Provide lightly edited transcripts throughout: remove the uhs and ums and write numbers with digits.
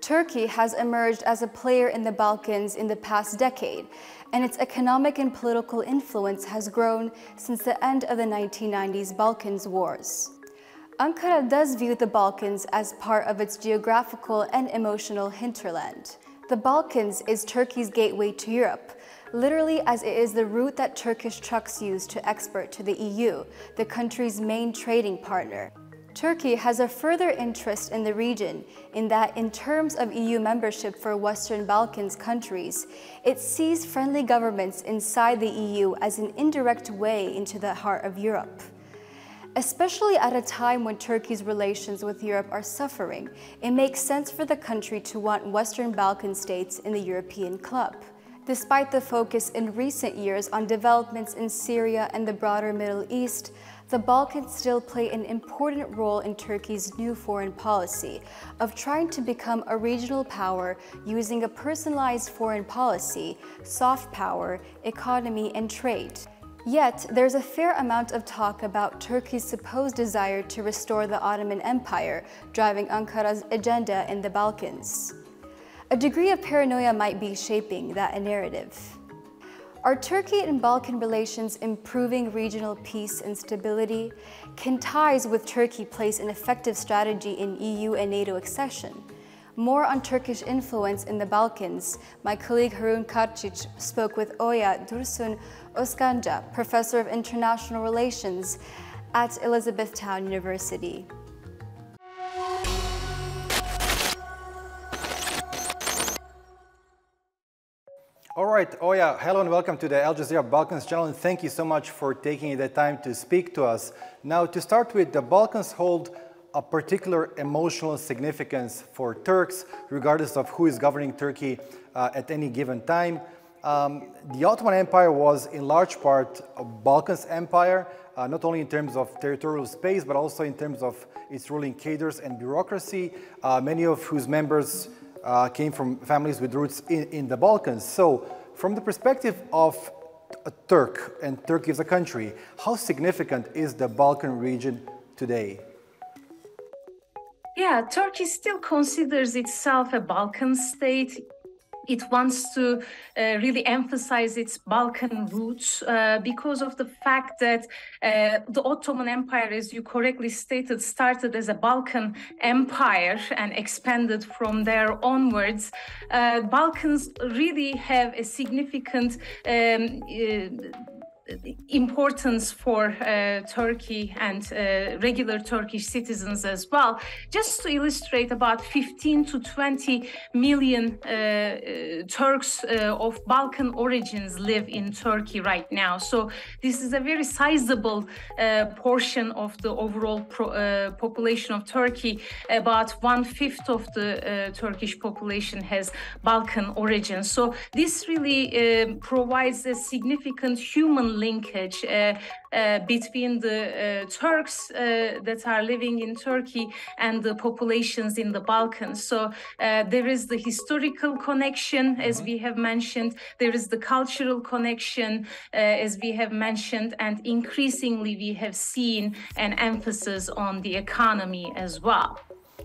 Turkey has emerged as a player in the Balkans in the past decade, and its economic and political influence has grown since the end of the 1990s Balkans wars. Ankara does view the Balkans as part of its geographical and emotional hinterland. The Balkans is Turkey's gateway to Europe, literally as it is the route that Turkish trucks use to export to the EU, the country's main trading partner. Turkey has a further interest in the region in that, in terms of EU membership for Western Balkans countries, it sees friendly governments inside the EU as an indirect way into the heart of Europe. Especially at a time when Turkey's relations with Europe are suffering, it makes sense for the country to want Western Balkan states in the European club. Despite the focus in recent years on developments in Syria and the broader Middle East, the Balkans still play an important role in Turkey's new foreign policy of trying to become a regional power using a personalized foreign policy, soft power, economy, and trade. Yet, there's a fair amount of talk about Turkey's supposed desire to restore the Ottoman Empire, driving Ankara's agenda in the Balkans. A degree of paranoia might be shaping that narrative. Are Turkey and Balkan relations improving regional peace and stability? Can ties with Turkey place an effective strategy in EU and NATO accession? More on Turkish influence in the Balkans, my colleague Harun Karčić spoke with Oya Dursun-Özkanca, Professor of International Relations at Elizabethtown University. All right, Oya, hello and welcome to the Al Jazeera Balkans channel, and thank you so much for taking the time to speak to us. Now, to start with, the Balkans hold a particular emotional significance for Turks, regardless of who is governing Turkey at any given time. The Ottoman Empire was in large part a Balkans empire, not only in terms of territorial space, but also in terms of its ruling cadres and bureaucracy, many of whose members came from families with roots in the Balkans. So, from the perspective of a Turk, and Turkey as a country, how significant is the Balkan region today? Yeah, Turkey still considers itself a Balkan state. It wants to really emphasize its Balkan roots because of the fact that the Ottoman Empire, as you correctly stated, started as a Balkan empire and expanded from there onwards. Balkans really have a significant importance for Turkey and regular Turkish citizens as well. Just to illustrate, about 15 to 20 million Turks of Balkan origins live in Turkey right now. So this is a very sizable portion of the overall population of Turkey. About 1/5 of the Turkish population has Balkan origins. So this really provides a significant human linkage between the Turks that are living in Turkey and the populations in the Balkans. So there is the historical connection, as we have mentioned, there is the cultural connection, as we have mentioned, and increasingly we have seen an emphasis on the economy as well.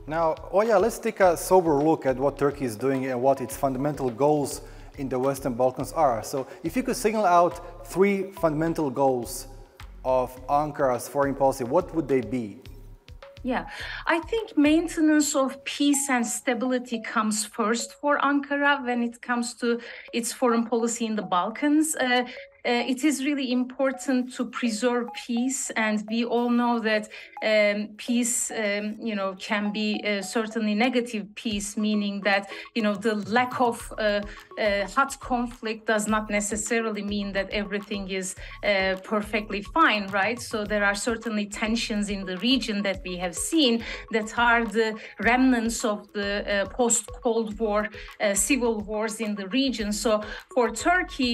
Now, Oya, let's take a sober look at what Turkey is doing and what its fundamental goals in the Western Balkans are. So if you could signal out 3 fundamental goals of Ankara's foreign policy, what would they be? Yeah, I think maintenance of peace and stability comes first for Ankara when it comes to its foreign policy in the Balkans. It is really important to preserve peace, and we all know that peace, can be certainly negative peace, meaning that, the lack of hot conflict does not necessarily mean that everything is perfectly fine, right? So there are certainly tensions in the region that we have seen that are the remnants of the post-Cold War civil wars in the region. So for Turkey,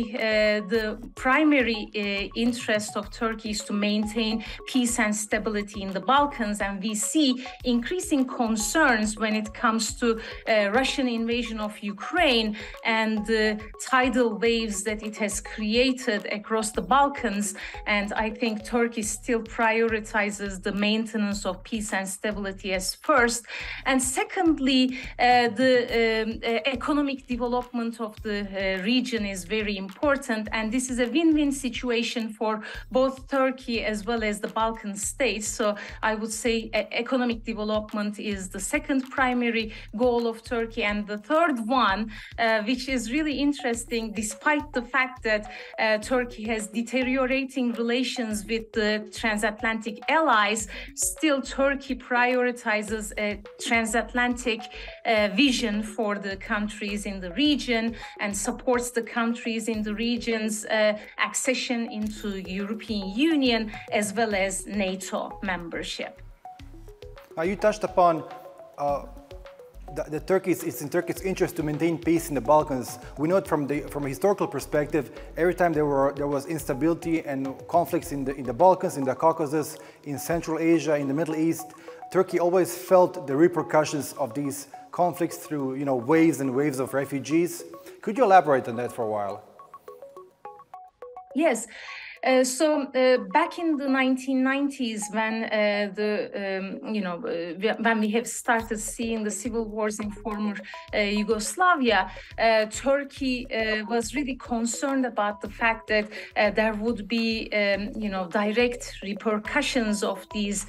the primary interest of Turkey is to maintain peace and stability in the Balkans, and we see increasing concerns when it comes to Russian invasion of Ukraine and the tidal waves that it has created across the Balkans. And I think Turkey still prioritizes the maintenance of peace and stability as first. And secondly, the economic development of the region is very important, and this is a win-win situation for both Turkey as well as the Balkan states. So I would say economic development is the second primary goal of Turkey, and the third one, which is really interesting, despite the fact that Turkey has deteriorating relations with the transatlantic allies, still Turkey prioritizes a transatlantic vision for the countries in the region and supports the countries in the region's accession into European Union as well as NATO membership. Now, you touched upon it's in Turkey's interest to maintain peace in the Balkans. We know it from a historical perspective. Every time there was instability and conflicts in the Balkans, in the Caucasus, in Central Asia, in the Middle East, Turkey always felt the repercussions of these conflicts through, waves and waves of refugees. Could you elaborate on that for a while? Yes. So back in the 1990s, when we have started seeing the civil wars in former Yugoslavia, Turkey was really concerned about the fact that there would be, direct repercussions of these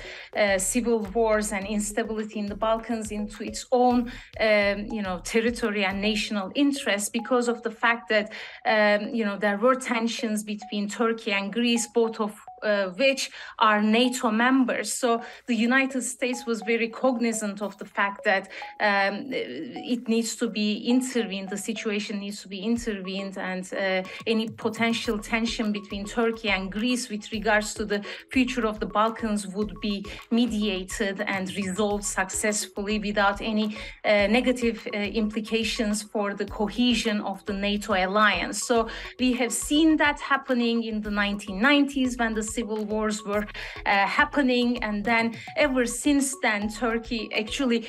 civil wars and instability in the Balkans into its own, territory and national interests, because of the fact that, there were tensions between Turkey and Greece, both of which are NATO members. So the United States was very cognizant of the fact that it needs to be intervened, the situation needs to be intervened, and any potential tension between Turkey and Greece with regards to the future of the Balkans would be mediated and resolved successfully without any negative implications for the cohesion of the NATO alliance. So we have seen that happening in the 1990s when the civil wars were happening, and then ever since then, Turkey actually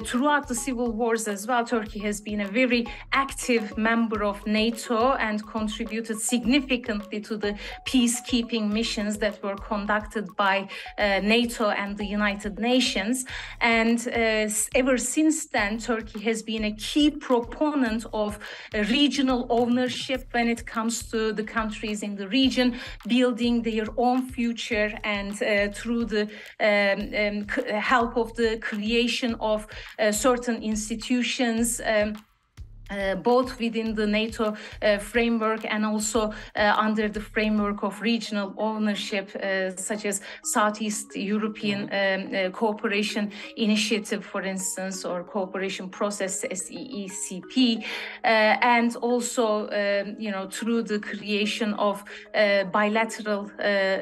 throughout the civil wars as well, Turkey has been a very active member of NATO and contributed significantly to the peacekeeping missions that were conducted by NATO and the United Nations. And ever since then, Turkey has been a key proponent of regional ownership when it comes to the countries in the region, building their own future, and through the help of the creation of certain institutions, both within the NATO framework and also under the framework of regional ownership, such as Southeast European Cooperation Initiative, for instance, or Cooperation Process, SEECP, and also, through the creation of bilateral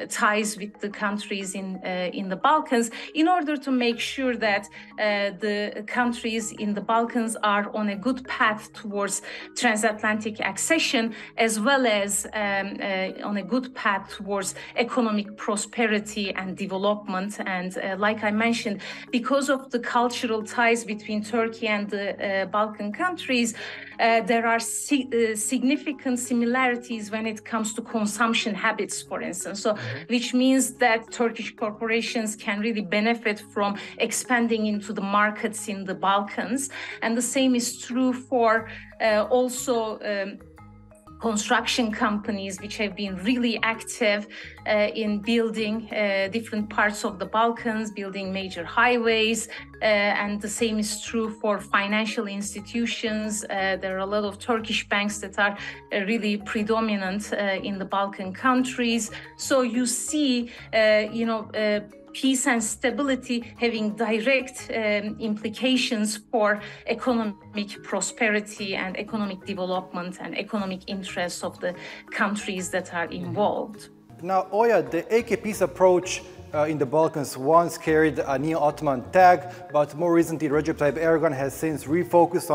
ties with the countries in the Balkans, in order to make sure that the countries in the Balkans are on a good path towards transatlantic accession, as well as on a good path towards economic prosperity and development. And like I mentioned, because of the cultural ties between Turkey and the Balkan countries, there are significant similarities when it comes to consumption habits, for instance. So, which means that Turkish corporations can really benefit from expanding into the markets in the Balkans. And the same is true for also construction companies, which have been really active in building different parts of the Balkans, building major highways, and the same is true for financial institutions. There are a lot of Turkish banks that are really predominant in the Balkan countries. So you see, peace and stability having direct implications for economic prosperity and economic development and economic interests of the countries that are involved. Now, Oya, the AKP's approach in the Balkans once carried a neo-Ottoman tag, but more recently Recep Tayyip Erdogan has since refocused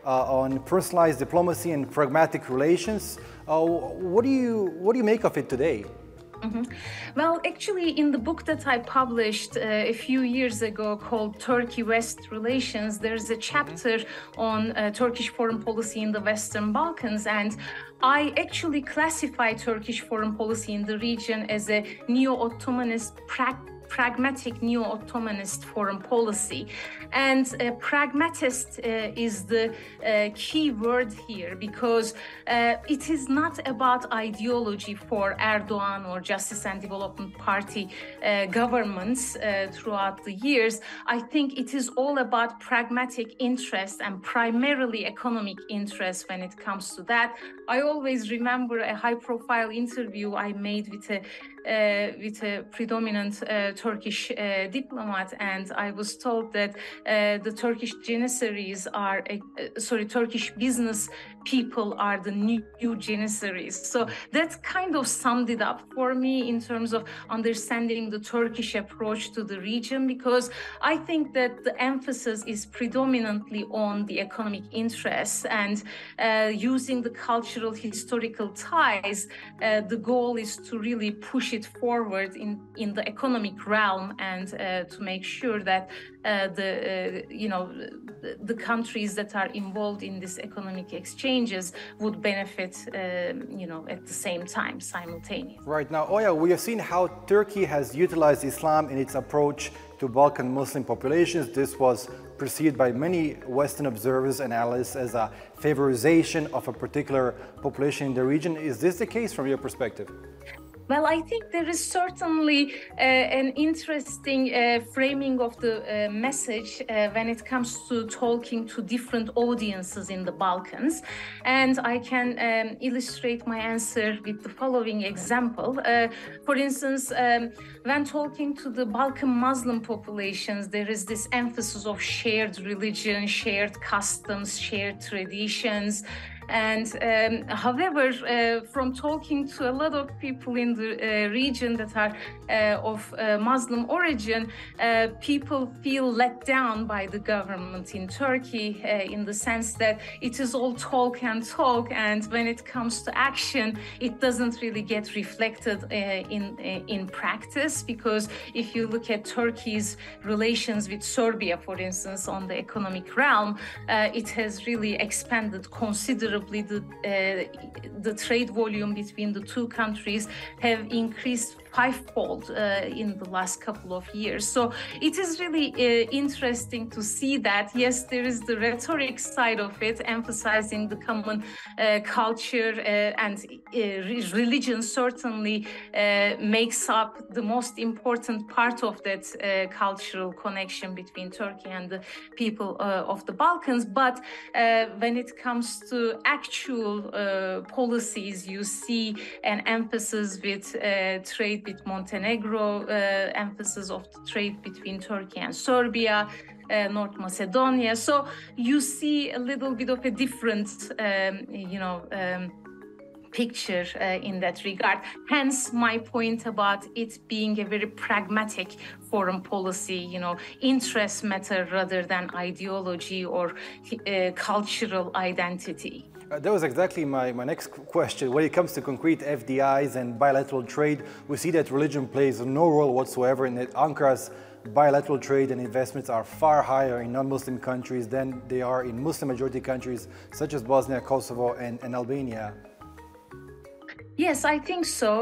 on personalized diplomacy and pragmatic relations. What do you make of it today? Well, actually, in the book that I published a few years ago called Turkey-West Relations, there's a chapter on Turkish foreign policy in the Western Balkans, and I actually classify Turkish foreign policy in the region as a neo-Ottomanist pragmatic neo-Ottomanist foreign policy. And pragmatist is the key word here, because it is not about ideology for Erdogan or Justice and Development Party governments throughout the years. I think it is all about pragmatic interest and primarily economic interest when it comes to that. I always remember a high-profile interview I made with a predominant Turkish diplomat, and I was told that the Turkish janissaries are, Turkish business people are the new janissaries. So that kind of summed it up for me in terms of understanding the Turkish approach to the region, because I think that the emphasis is predominantly on the economic interests, and using the cultural historical ties, the goal is to really push it forward in the economic realm, and to make sure that the countries that are involved in this economic exchanges would benefit, at the same time, simultaneously. Right. Now, Oya, we have seen how Turkey has utilized Islam in its approach to Balkan Muslim populations. This was perceived by many Western observers and analysts as a favorization of a particular population in the region. Is this the case from your perspective? Well, I think there is certainly an interesting framing of the message when it comes to talking to different audiences in the Balkans. And I can illustrate my answer with the following example. For instance, when talking to the Balkan Muslim populations, there is this emphasis of shared religion, shared customs, shared traditions. And however, from talking to a lot of people in the region that are of Muslim origin, people feel let down by the government in Turkey in the sense that it is all talk and talk, and when it comes to action, it doesn't really get reflected in practice. Because if you look at Turkey's relations with Serbia, for instance, on the economic realm, it has really expanded considerably. The trade volume between the two countries have increased fivefold in the last couple of years. So it is really interesting to see that, yes, there is the rhetoric side of it, emphasizing the common culture, and religion certainly makes up the most important part of that cultural connection between Turkey and the people of the Balkans. But when it comes to actual policies, you see an emphasis with trade with Montenegro, emphasis of the trade between Turkey and Serbia, North Macedonia. So you see a little bit of a different, picture in that regard. Hence my point about it being a very pragmatic foreign policy, interests matter rather than ideology or cultural identity. That was exactly my next question. When it comes to concrete FDIs and bilateral trade, we see that religion plays no role whatsoever, and that Ankara's bilateral trade and investments are far higher in non-Muslim countries than they are in Muslim-majority countries such as Bosnia, Kosovo, and Albania. Yes, I think so.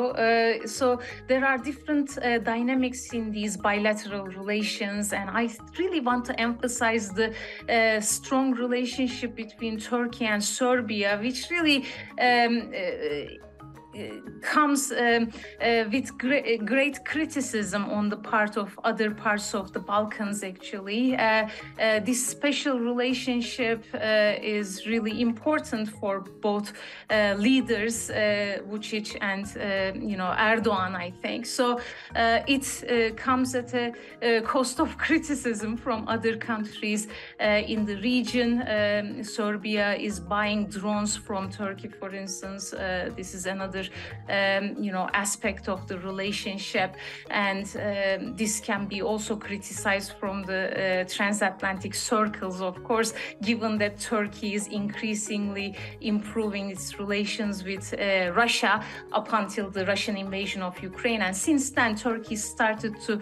So there are different dynamics in these bilateral relations, and I really want to emphasize the strong relationship between Turkey and Serbia, which really comes with great criticism on the part of other parts of the Balkans, actually. This special relationship is really important for both leaders, Vučić and Erdogan, I think. So it comes at a cost of criticism from other countries in the region. Serbia is buying drones from Turkey, for instance. This is another aspect of the relationship, and this can be also criticized from the transatlantic circles, of course, given that Turkey is increasingly improving its relations with Russia up until the Russian invasion of Ukraine. And since then, Turkey started to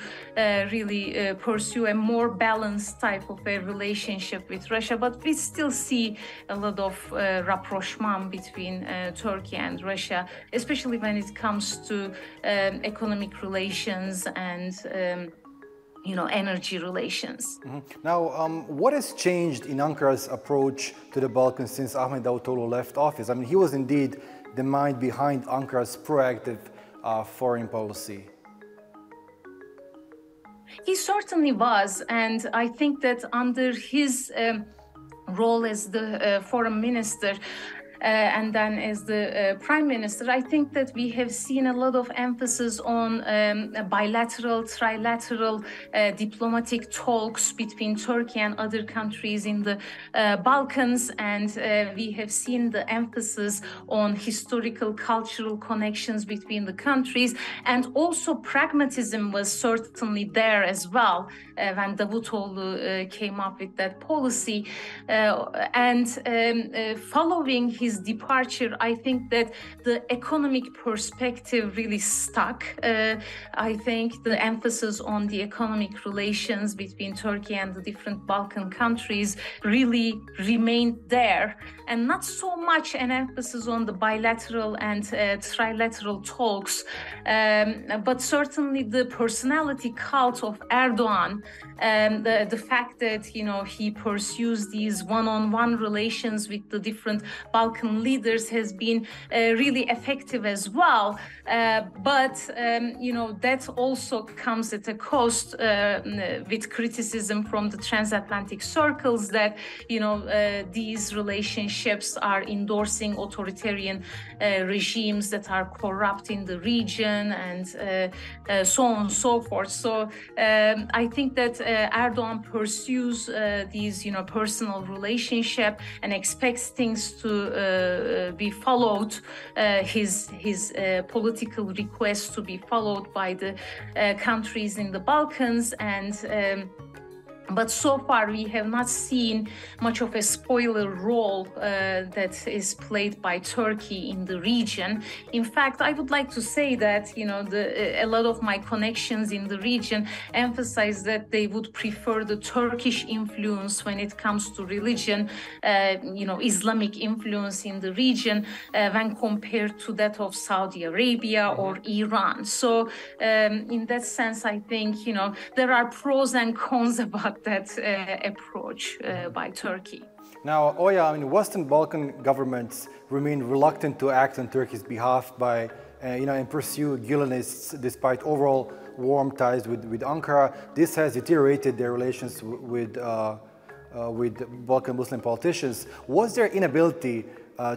really pursue a more balanced type of a relationship with Russia. But we still see a lot of rapprochement between Turkey and Russia, especially when it comes to economic relations and energy relations. Mm-hmm. Now, what has changed in Ankara's approach to the Balkans since Ahmet Davutoğlu left office? I mean, he was indeed the mind behind Ankara's proactive foreign policy. He certainly was, and I think that under his role as the foreign minister, and then as the prime minister, I think that we have seen a lot of emphasis on bilateral, trilateral diplomatic talks between Turkey and other countries in the Balkans, and we have seen the emphasis on historical, cultural connections between the countries, and also pragmatism was certainly there as well when Davutoğlu came up with that policy, and following his departure, I think that the economic perspective really stuck. I think the emphasis on the economic relations between Turkey and the different Balkan countries really remained there, and not so much an emphasis on the bilateral and trilateral talks, but certainly the personality cult of Erdogan, the fact that he pursues these one-on-one relations with the different Balkan leaders has been really effective as well, but that also comes at a cost with criticism from the transatlantic circles that these relationships are endorsing authoritarian regimes that are corrupt in the region, and so on and so forth. So I think that Erdogan pursues these personal relationship and expects things to be followed, his political requests to be followed by the countries in the Balkans, and but so far we have not seen much of a spoiler role that is played by Turkey in the region. In fact, I would like to say that a lot of my connections in the region emphasize that they would prefer the Turkish influence when it comes to religion, Islamic influence in the region, when compared to that of Saudi Arabia or Iran. So in that sense, I think there are pros and cons about that approach by Turkey. Now, Oya, Western Balkan governments remain reluctant to act on Turkey's behalf by, and pursue Gülenists despite overall warm ties with Ankara. This has deteriorated their relations with Balkan Muslim politicians. Was their inability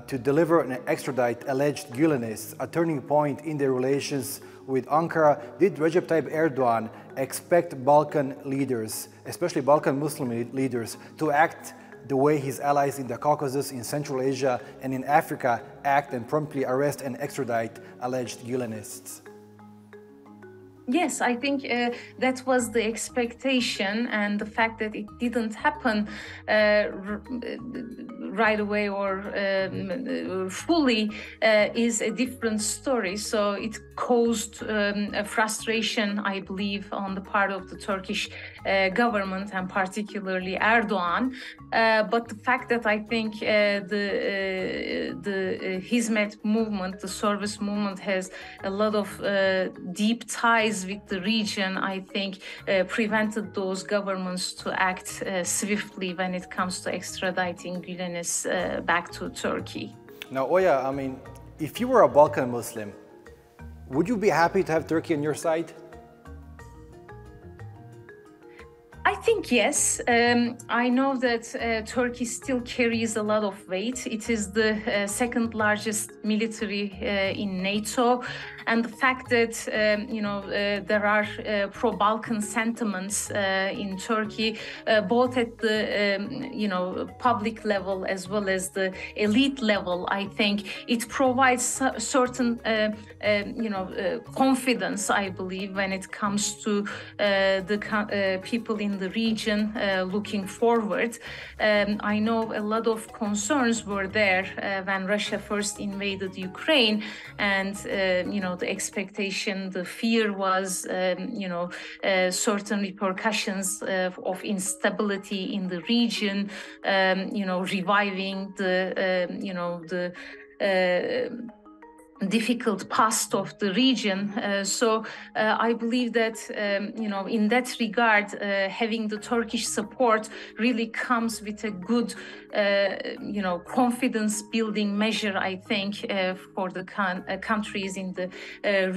to deliver and extradite alleged Gülenists a turning point in their relations with Ankara? Did Recep Tayyip Erdogan expect Balkan leaders, especially Balkan Muslim leaders, to act the way his allies in the Caucasus, in Central Asia, and in Africa act and promptly arrest and extradite alleged Gülenists? Yes, I think that was the expectation, and the fact that it didn't happen right away or fully is a different story. So it caused a frustration, I believe, on the part of the Turkish government and particularly Erdogan. But the fact that I think the Hizmet movement, the service movement, has a lot of deep ties with the region, I think prevented those governments to act swiftly when it comes to extraditing Gülenists back to Turkey. Now, Oya, if you were a Balkan Muslim, would you be happy to have Turkey on your side? I think yes. I know that Turkey still carries a lot of weight. It is the second largest military in NATO, and the fact that there are pro-Balkan sentiments in Turkey, both at the public level as well as the elite level. I think it provides certain confidence, I believe, when it comes to the people in the region looking forward. I know a lot of concerns were there when Russia first invaded Ukraine, and the expectation, the fear was certain repercussions of instability in the region, reviving the difficult past of the region. So I believe that, in that regard, having the Turkish support really comes with a good, confidence-building measure, I think, for the countries in the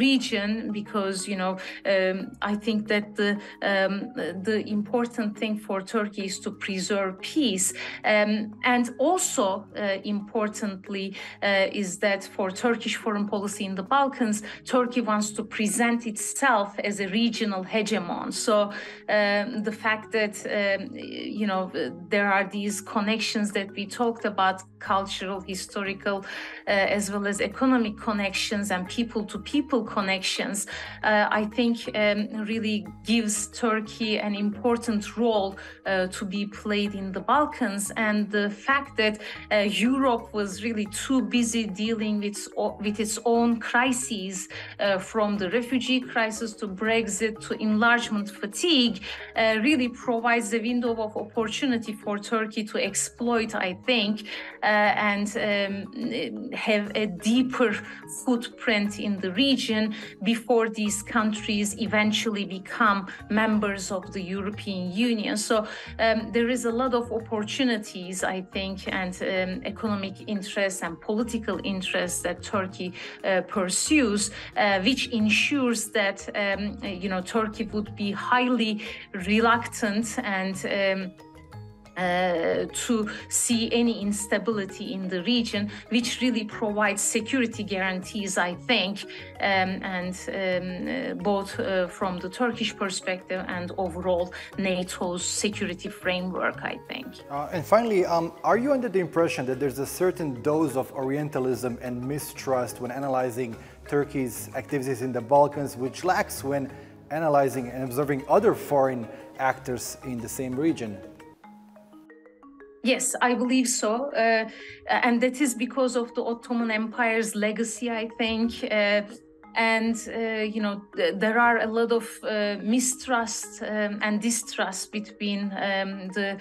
region, because, I think that the important thing for Turkey is to preserve peace. And also, importantly, is that for Turkish foreign policy in the Balkans, Turkey wants to present itself as a regional hegemon. So the fact that, there are these connections that we talked about, cultural, historical, as well as economic connections and people-to-people connections, I think really gives Turkey an important role to be played in the Balkans. And the fact that Europe was really too busy dealing with its own crises, from the refugee crisis to Brexit to enlargement fatigue, really provides a window of opportunity for Turkey to exploit, I think, and have a deeper footprint in the region before these countries eventually become members of the European Union. So there is a lot of opportunities, I think, and economic interests and political interests that Turkey pursues, which ensures that Turkey would be highly reluctant and to see any instability in the region, which really provides security guarantees, I think, and both from the Turkish perspective and overall NATO's security framework, I think. And finally, are you under the impression that there's a certain dose of Orientalism and mistrust when analyzing Turkey's activities in the Balkans, which lacks when analyzing and observing other foreign actors in the same region? Yes, I believe so. And that is because of the Ottoman Empire's legacy, I think. And, there are a lot of mistrust and distrust between the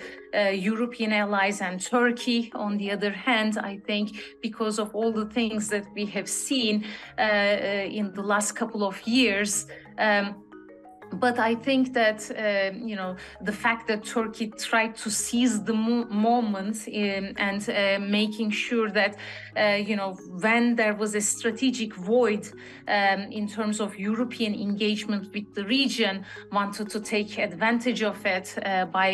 European allies and Turkey. On the other hand, I think because of all the things that we have seen in the last couple of years, but I think that, the fact that Turkey tried to seize the moment and making sure that, when there was a strategic void in terms of European engagement with the region, wanted to take advantage of it by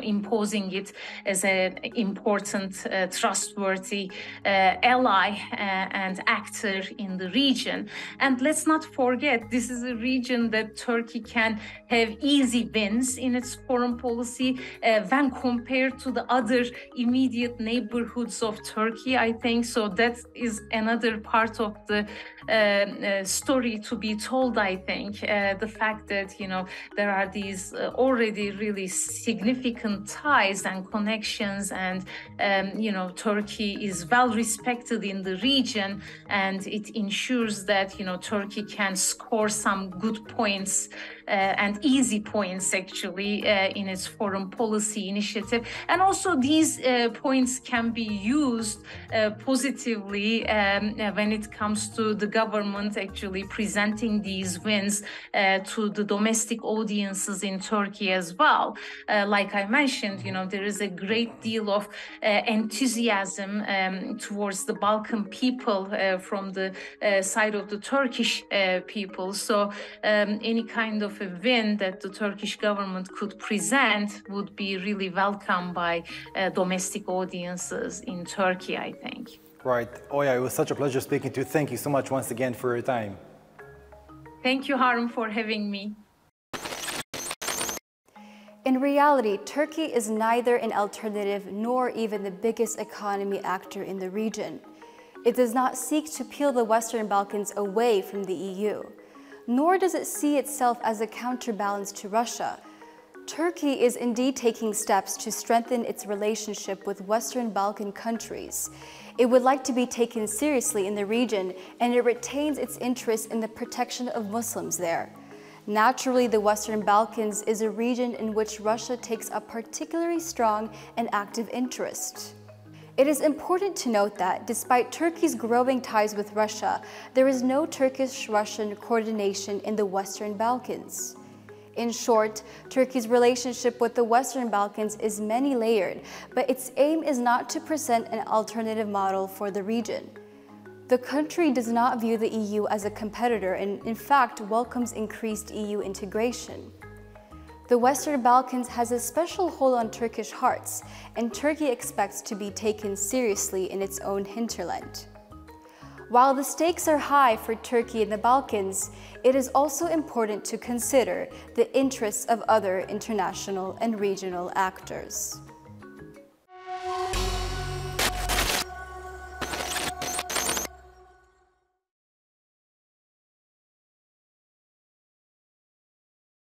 imposing it as an important, trustworthy ally and actor in the region. And let's not forget, this is a region that Turkey can have easy wins in its foreign policy when compared to the other immediate neighborhoods of Turkey, I think. So that is another part of the story to be told, I think. The fact that, there are these already really significant ties and connections, and Turkey is well respected in the region, and it ensures that Turkey can score some good points and easy points actually in its foreign policy initiative. And also these points can be used positively when it comes to the government actually presenting these wins to the domestic audiences in Turkey as well. Like I mentioned, there is a great deal of enthusiasm towards the Balkan people from the side of the Turkish people. So any kind of a win that the Turkish government could present would be really welcomed by domestic audiences in Turkey, I think. Right. Oya, it was such a pleasure speaking to you. Thank you so much once again for your time. Thank you, Harun, for having me. In reality, Turkey is neither an alternative nor even the biggest economy actor in the region. It does not seek to peel the Western Balkans away from the EU, nor does it see itself as a counterbalance to Russia. Turkey is indeed taking steps to strengthen its relationship with Western Balkan countries. It would like to be taken seriously in the region, and it retains its interest in the protection of Muslims there. Naturally, the Western Balkans is a region in which Russia takes a particularly strong and active interest. It is important to note that, despite Turkey's growing ties with Russia, there is no Turkish-Russian coordination in the Western Balkans. In short, Turkey's relationship with the Western Balkans is many-layered, but its aim is not to present an alternative model for the region. The country does not view the EU as a competitor and, in fact, welcomes increased EU integration. The Western Balkans has a special hold on Turkish hearts, and Turkey expects to be taken seriously in its own hinterland. While the stakes are high for Turkey in the Balkans, it is also important to consider the interests of other international and regional actors.